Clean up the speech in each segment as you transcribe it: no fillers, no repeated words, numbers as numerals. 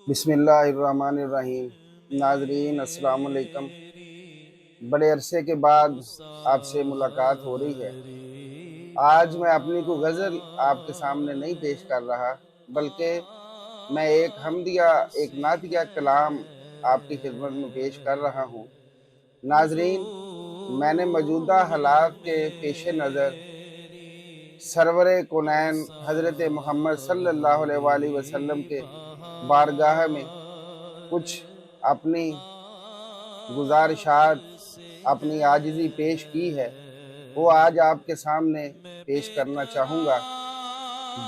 बिस्मिल्लाहिर्रहमानिर्रहीम। नाजरीन अस्सलाम वालेकुम। बड़े अरसे के बाद आपसे मुलाकात हो रही है। आज मैं अपनी को गज़ल आपके सामने नहीं पेश कर रहा, बल्कि मैं एक हमदिया, एक नातिया कलाम आपकी खिदमत में पेश कर रहा हूँ। नाजरीन, मैंने मौजूदा हालात के पेश नज़र सरवरे कौनैन हज़रत मोहम्मद सल्लल्लाहु अलैहि वसल्लम के बारगाह में कुछ अपनी गुजारिशात, अपनी आजिज़ी पेश की है, वो आज आपके सामने पेश करना चाहूँगा।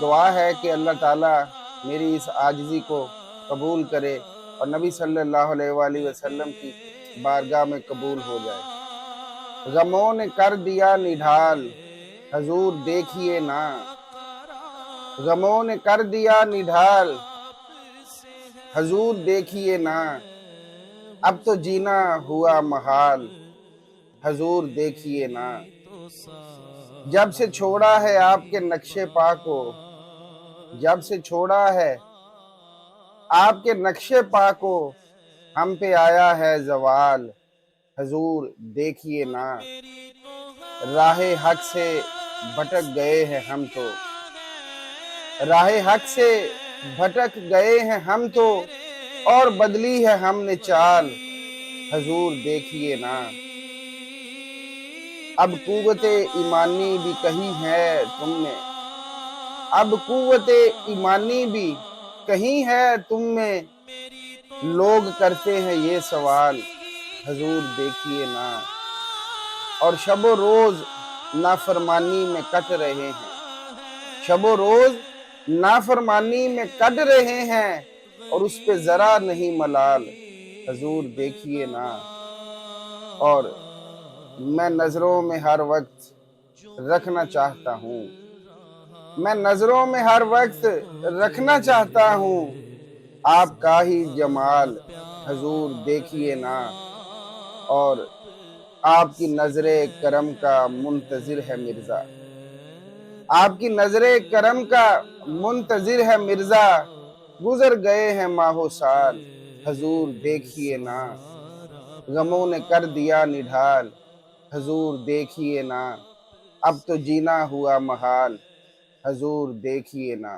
दुआ है कि अल्लाह ताला मेरी इस आजिज़ी को कबूल करे और नबी सल्लल्लाहु अलैहि वसल्लम की बारगाह में कबूल हो जाए। गमों ने कर दिया निढाल, हजूर देखिए ना। गमों ने कर दिया निढाल, हजूर देखिए ना। अब तो जीना हुआ महाल, हजूर देखिए ना। जब से छोड़ा है आपके नक्शे पा को, जब से छोड़ा है आपके नक्शे पा को, हम पे आया है जवाल, हजूर देखिए ना। राहे हक से भटक गए हैं हम तो, राहे हक से भटक गए हैं हम तो, और बदली है हमने चाल, हजूर देखिए ना। अब कुव्वते ईमानी भी कहीं है तुमने, अब कुव्वते ईमानी भी कहीं है तुम में। लोग करते हैं ये सवाल, हजूर देखिए ना। और शबो रोज नाफरमानी में कट रहे हैं, शबो रोज नाफरमानी में कट रहे हैं, और उस पे जरा नहीं मलाल, हजूर देखिए ना। और मैं नजरों में हर वक्त रखना चाहता हूँ, मैं नजरों में हर वक्त रखना चाहता हूँ आपका ही जमाल, हजूर देखिए ना। और आपकी नजरे करम का मुंतजिर है मिर्जा, आपकी नजरे करम का मुंतजिर है मिर्जा। गुजर गए हैं माहो साल, हजूर देखिए ना। गमों ने कर दिया निढाल, हजूर देखिए ना। अब तो जीना हुआ महाल, हजूर देखिए ना।